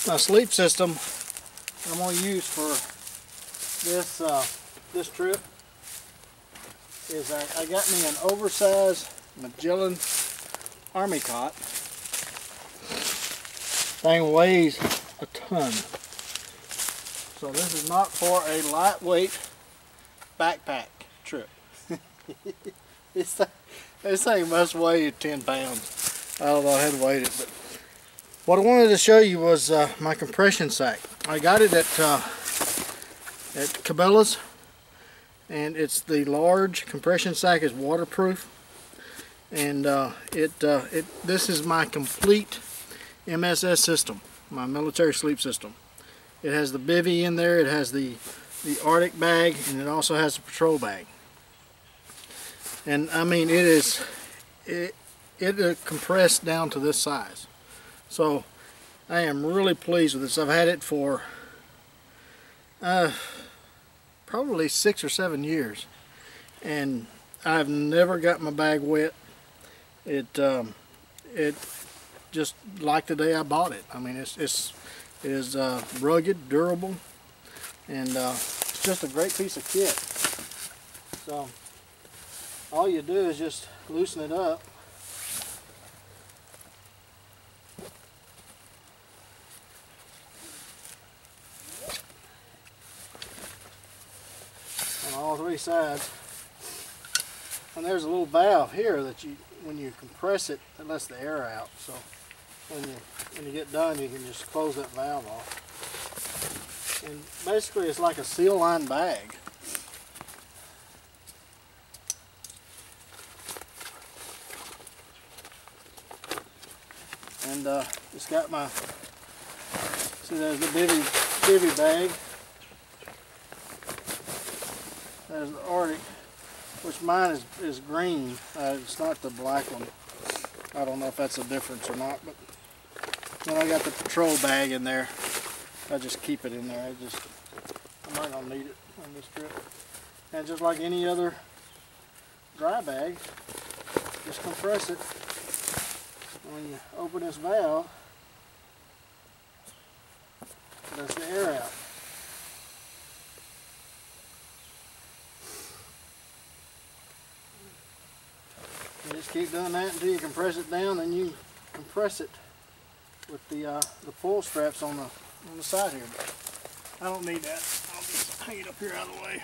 my sleep system I'm going to use for this trip is I got me an oversized Magellan Army cot. Thing weighs a ton. So this is not for a lightweight backpack trip. This thing must weigh 10 pounds. I don't know, I hadn't weighed it, but what I wanted to show you was my compression sack. I got it at Cabela's, and it's the large compression sack. Is waterproof, and this is my complete MSS system, my military sleep system. It has the bivy in there, it has the Arctic bag, and it also has the patrol bag. And I mean, it compressed down to this size. So I am really pleased with this. I've had it for probably 6 or 7 years, and I've never got my bag wet. It just like the day I bought it. I mean, it is rugged, durable, and it's just a great piece of kit. So all you do is just loosen it up. On all three sides. And there's a little valve here that when you compress it, it lets the air out. So when you get done, you can just close that valve off. And basically it's like a seal line bag. And it's got my, see, there's the bivy bag. There's the Arctic, which mine is green. It's not the black one. I don't know if that's a difference or not, but then I got the patrol bag in there. I just keep it in there. I'm not gonna need it on this trip. And just like any other dry bag, just compress it. When you open this valve, it lets the air out. You just keep doing that until you compress it down, and you compress it with the pull straps on the side here. But I don't need that. I'll just hang it up here out of the way.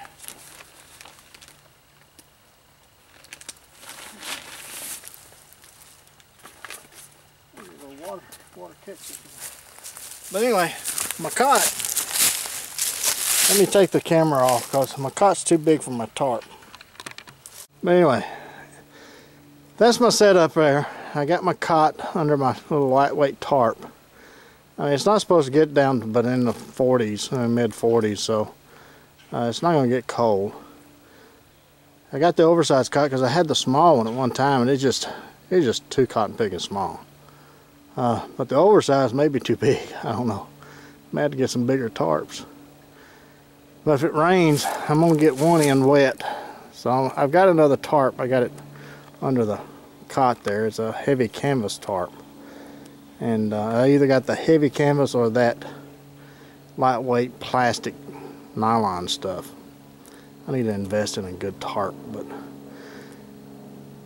Water catches. But anyway, my cot. Let me take the camera off because my cot's too big for my tarp. But anyway, that's my setup there. I got my cot under my little lightweight tarp. I mean, it's not supposed to get down but in the 40s, mid 40s, so it's not going to get cold. I got the oversized cot because I had the small one at one time, and it's just too cotton picking small. But the oversized may be too big. I don't know. I may have to get some bigger tarps. But if it rains, I'm going to get one end wet. So I've got another tarp. I got it under the cot there. It's a heavy canvas tarp. And I either got the heavy canvas or that lightweight plastic nylon stuff. I need to invest in a good tarp. But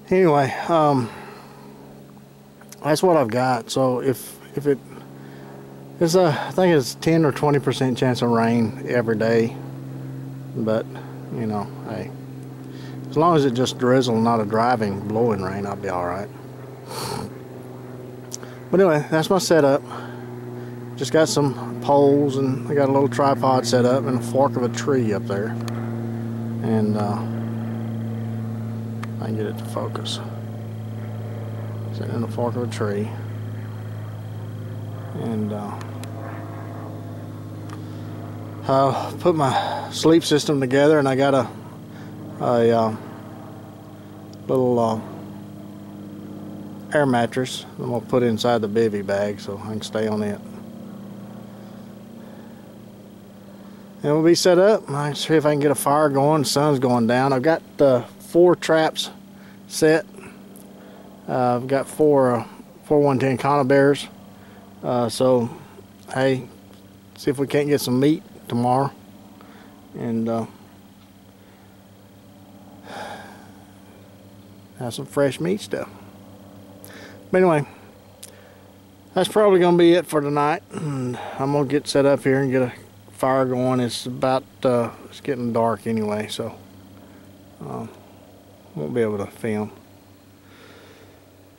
anyway, that's what I've got. So if it's I think it's 10 or 20% chance of rain every day, but you know, hey, as long as it just drizzle, not a driving blowing rain, I'll be all right. But anyway, that's my setup. Just got some poles, and I got a little tripod set up and a fork of a tree up there, and I can get it to focus. Sitting in the fork of a tree, and I put my sleep system together, and I got a little air mattress I'm gonna put inside the bivy bag so I can stay on it. And we'll be set up. I can see if I can get a fire going. The sun's going down. I've got 4 traps set. I've got four 110 conibears, so hey, see if we can't get some meat tomorrow, and have some fresh meat stuff. But anyway, that's probably gonna be it for tonight. And I'm gonna get set up here and get a fire going. It's about it's getting dark anyway, so won't be able to film.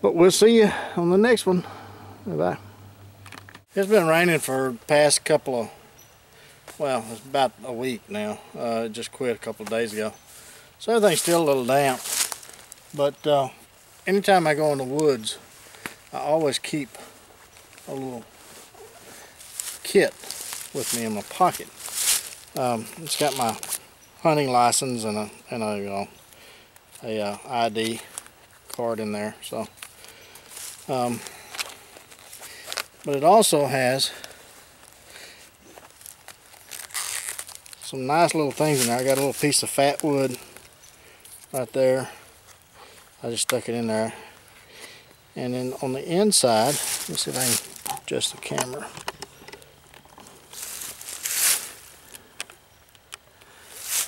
But we'll see you on the next one. Bye-bye. It's been raining for the past couple of, well, it's about a week now. It just quit a couple of days ago. So everything's still a little damp. But anytime I go in the woods, I always keep a little kit with me in my pocket. It's got my hunting license and a ID card in there. So, but it also has some nice little things in there. I got a little piece of fat wood right there. I just stuck it in there. And then on the inside, let's see if I can adjust the camera.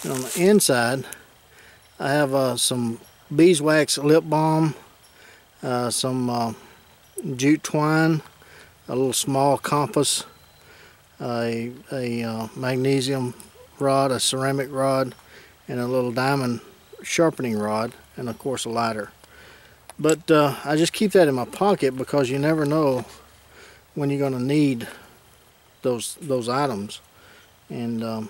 And on the inside, I have some beeswax lip balm, some jute twine, a little small compass, a magnesium rod, a ceramic rod, and a little diamond sharpening rod, and of course a lighter. But I just keep that in my pocket because you never know when you're going to need those items, and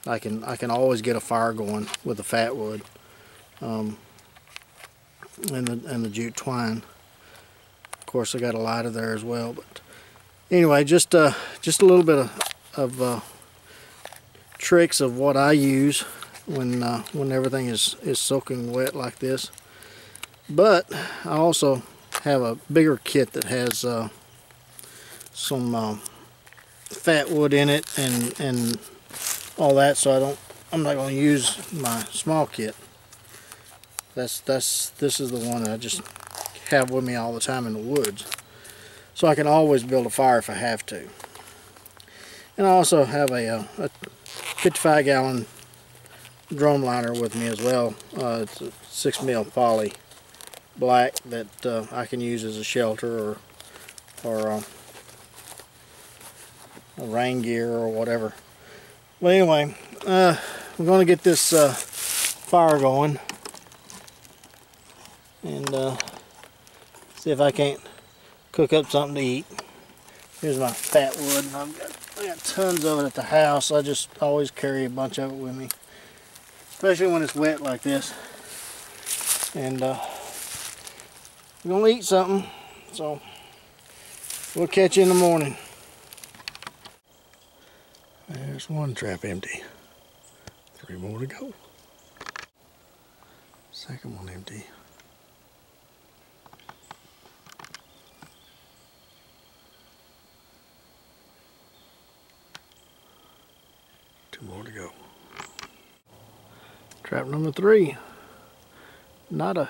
I can always get a fire going with the fat wood and the jute twine. Of course, I got a lighter there as well. But anyway, just a little bit of tricks of what I use when everything is soaking wet like this. But I also have a bigger kit that has some fat wood in it and all that, so I'm not going to use my small kit. This is the one that I just have with me all the time in the woods, so I can always build a fire if I have to. And I also have a 55-gallon drum liner with me as well. It's a 6mm poly black that I can use as a shelter or a rain gear or whatever. But anyway, we're going to get this fire going and see if I can't cook up something to eat. Here's my fat wood. I got tons of it at the house. I just always carry a bunch of it with me, especially when it's wet like this. And we're going to eat something, so we'll catch you in the morning. There's one trap empty. 3 more to go. Second one empty. Two more to go. Trap number 3. Nada.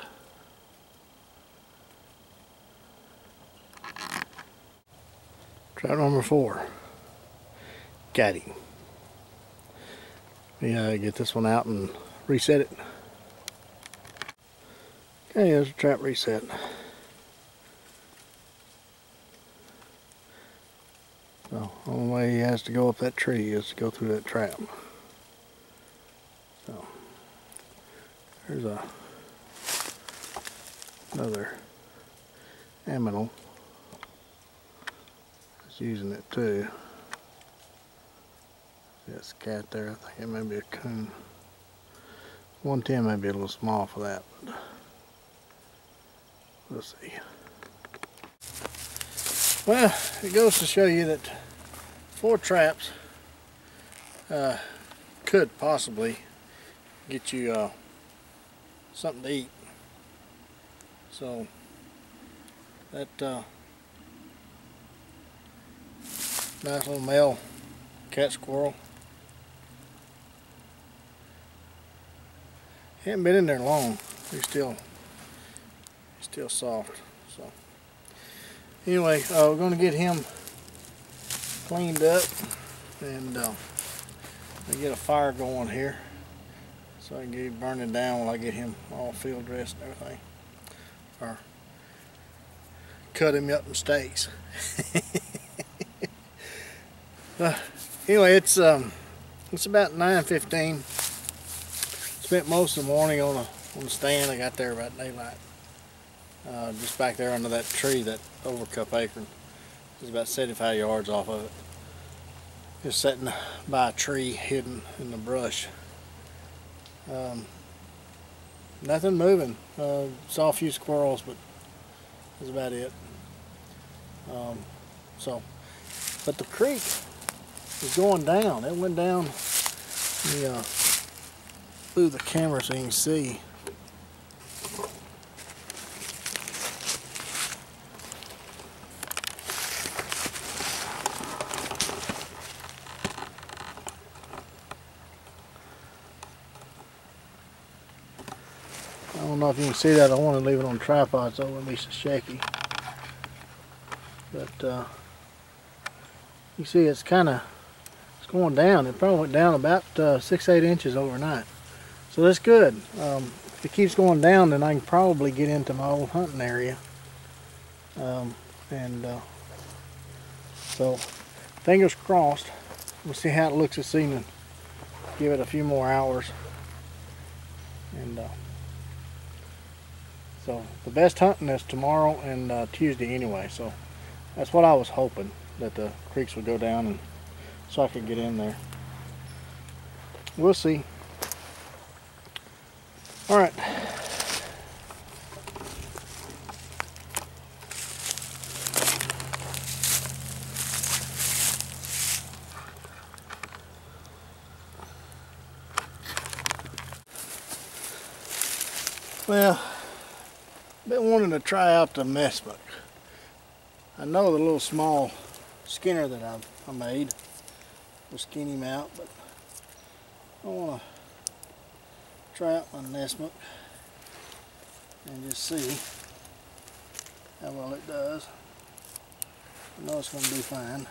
Trap number 4. Got him. Yeah, get this one out and reset it. Okay, there's a trap reset. So, only way he has to go up that tree is to go through that trap. So, there's another aminal. It's using it too. There's a cat there. I think it may be a coon. 110 may be a little small for that, but we'll see. Well, it goes to show you that 4 traps could possibly get you something to eat. So that nice little male cat squirrel. He hasn't been in there long. He's still soft. So anyway, we're going to get him cleaned up, and I get a fire going here so I can get him burning down when I get him all field dressed and everything, or cut him up in steaks. Anyway, it's about 9:15. Spent most of the morning on the stand. I got there about daylight. Just back there under that tree, that overcup acorn. It's about 75 yards off of it. Just sitting by a tree hidden in the brush. Nothing moving. Saw a few squirrels, but that's about it. But the creek is going down. It went down. Let me move the camera so you can see. I don't know if you can see that. I want to leave it on tripod so it wouldn't be so shaky. But you see it's going down. It probably went down about 6-8 inches overnight. So that's good. If it keeps going down, then I can probably get into my old hunting area. So fingers crossed. We'll see how it looks this evening. Give it a few more hours. And so the best hunting is tomorrow and Tuesday anyway. So that's what I was hoping, that the creeks would go down and so I could get in there. We'll see. All right. Well, been wanting to try out the Nessmuk. I know the little small skinner that I made will skin him out, but I want to try out my Nessmuk and just see how well it does. I know it's going to do fine.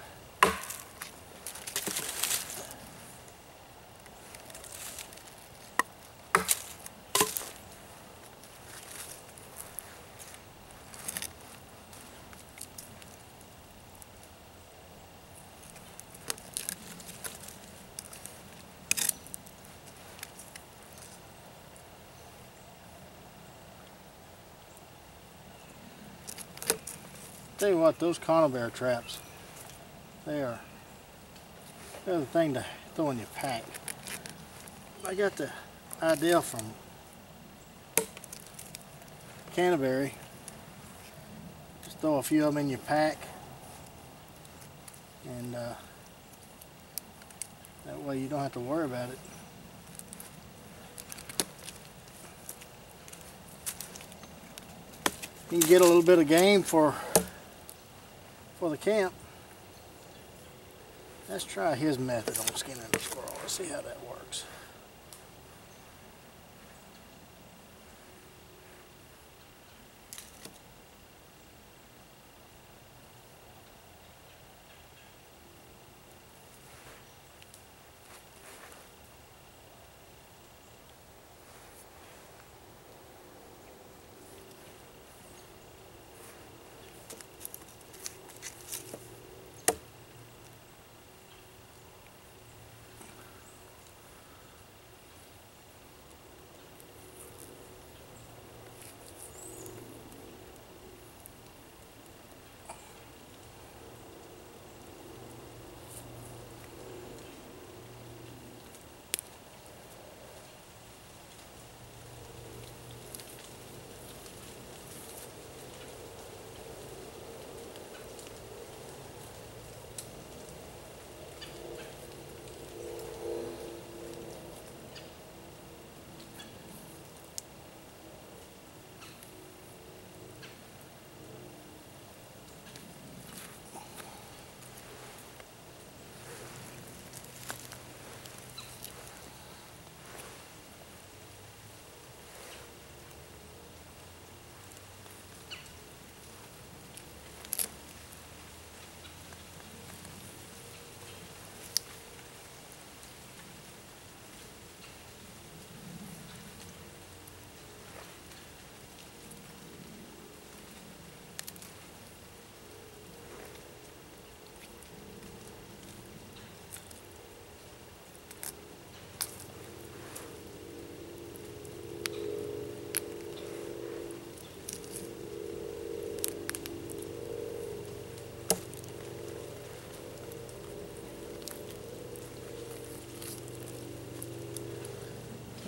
Tell you what, those conibear traps, they're the thing to throw in your pack. I got the idea from Canterbury. Just throw a few of them in your pack, and that way you don't have to worry about it. You can get a little bit of game for the camp. Let's try his method on skinning the squirrel. Let's see how that works.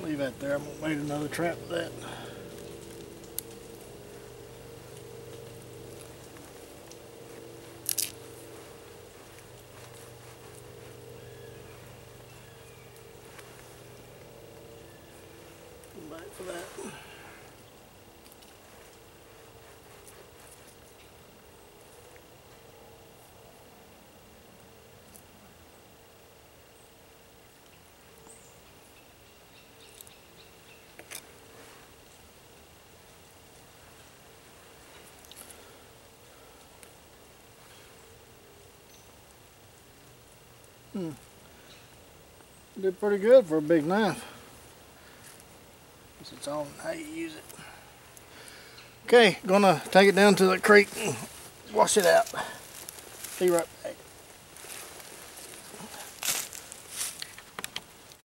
Leave that there. I'm going to bait another trap with that. Back for that. Did pretty good for a big knife. It's on how you use it. Okay, gonna take it down to the creek and wash it out. Be right back.